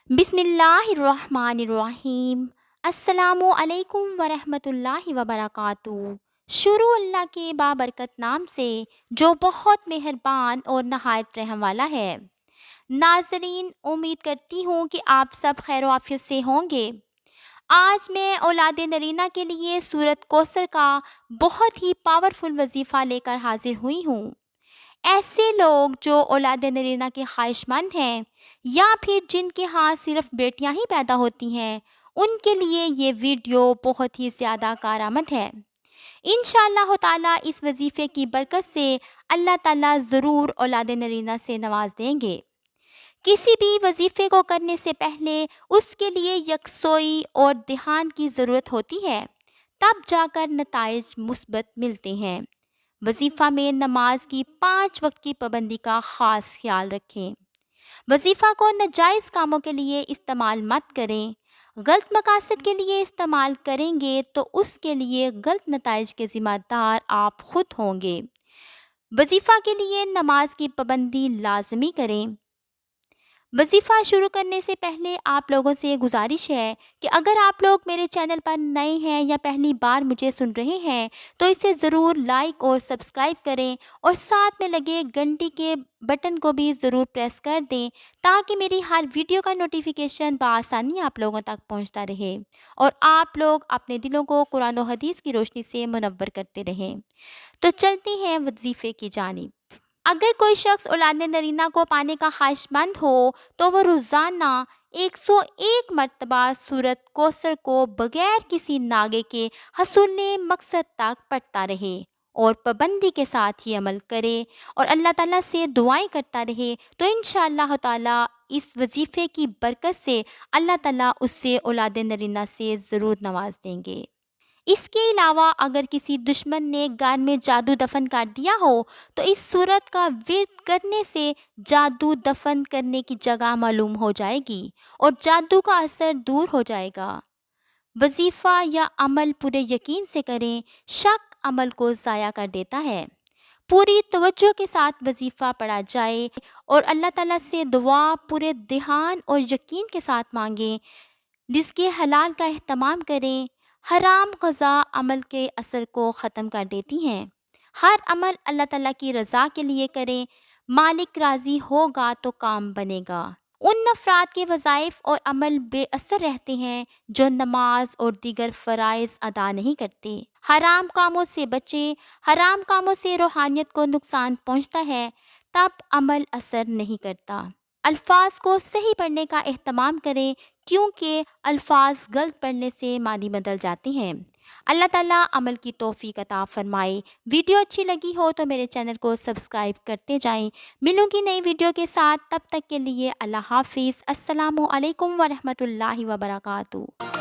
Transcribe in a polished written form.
बिस्मिल्लाहिर्रहमानिर्रहीम। अस्सलामु अलैकुम वरहमतुल्लाहि वबरकातुहू। शुरू अल्लाह के बाबरकत नाम से जो बहुत मेहरबान और नहायत रहम वाला है। नाज़रीन, उम्मीद करती हूँ कि आप सब खैर आफियत से होंगे। आज मैं औलाद नरीना के लिए सूरत कौसर का बहुत ही पावरफुल वजीफ़ा लेकर हाजिर हुई हूँ। ऐसे लोग जो औलाद नरीना के ख्वाहिशमंद हैं या फिर जिनके यहाँ सिर्फ बेटियां ही पैदा होती हैं, उनके लिए ये वीडियो बहुत ही ज़्यादा कारआमद है। इंशाअल्लाह ताला इस वजीफ़े की बरकत से अल्लाह ताला ज़रूर औलाद नरीना से नवाज देंगे। किसी भी वजीफ़े को करने से पहले उसके लिए यकसोई और ध्यान की ज़रूरत होती है, तब जाकर नताइज मुस्बत मिलते हैं। वजीफ़ा में नमाज की 5 वक्त की पाबंदी का ख़ास ख्याल रखें। वजीफ़ा को नाजायज़ कामों के लिए इस्तेमाल मत करें। गलत मकासद के लिए इस्तेमाल करेंगे तो उसके लिए गलत नताइज के ज़िम्मेदार आप खुद होंगे। वजीफ़ा के लिए नमाज की पाबंदी लाजमी करें। वजीफ़ा शुरू करने से पहले आप लोगों से गुजारिश है कि अगर आप लोग मेरे चैनल पर नए हैं या पहली बार मुझे सुन रहे हैं तो इसे ज़रूर लाइक और सब्सक्राइब करें और साथ में लगे घंटी के बटन को भी ज़रूर प्रेस कर दें ताकि मेरी हर वीडियो का नोटिफिकेशन बआसानी आप लोगों तक पहुंचता रहे और आप लोग अपने दिलों को कुरान और हदीस की रोशनी से मुनव्वर करते रहें। तो चलते हैं वजीफ़े की जानिब। अगर कोई शख्स औलाद नरीना को पाने का ख्वाहिशमंद हो तो वह रोज़ाना 101 मरतबा सूरत कौसर को बगैर किसी नागे के हसूलने मकसद तक पढ़ता रहे और पाबंदी के साथ ही अमल करे और अल्लाह ताला से दुआएं करता रहे तो इंशाअल्लाह ताला इस वजीफ़े की बरकत से अल्लाह ताला उससे औलाद नरीना से ज़रूर नवाज देंगे। इसके अलावा अगर किसी दुश्मन ने घर में जादू दफन कर दिया हो तो इस सूरत का विर्द करने से जादू दफन करने की जगह मालूम हो जाएगी और जादू का असर दूर हो जाएगा। वजीफ़ा या अमल पूरे यकीन से करें, शक अमल को ज़ाया कर देता है। पूरी तवज्जो के साथ वजीफ़ा पढ़ा जाए और अल्लाह ताला से दुआ पूरे ध्यान और यकीन के साथ मांगें। रिज़्क़े हलाल का एहतमाम करें। हराम ग़ज़ा अमल के असर को ख़त्म कर देती हैं। हर अमल अल्लाह ताला की रज़ा के लिए करें। मालिक राज़ी होगा तो काम बनेगा। उन अफराद के वज़ाइफ और अमल बेअसर रहते हैं जो नमाज और दीगर फ़राइज़ अदा नहीं करते। हराम कामों से बचें। हराम कामों से रूहानियत को नुकसान पहुँचता है, तब अमल असर नहीं करता। अल्फाज को सही पढ़ने का एहतमाम करें क्योंकि अल्फाज गलत पढ़ने से मानी बदल जाते हैं। अल्लाह ताला अमल की तौफीक अता फरमाए। वीडियो अच्छी लगी हो तो मेरे चैनल को सब्सक्राइब करते जाएं। मिलूंगी नई वीडियो के साथ, तब तक के लिए अल्लाह हाफिज़। अस्सलामु अलैकुम वरहमतुल्लाहि वबरकातुहू।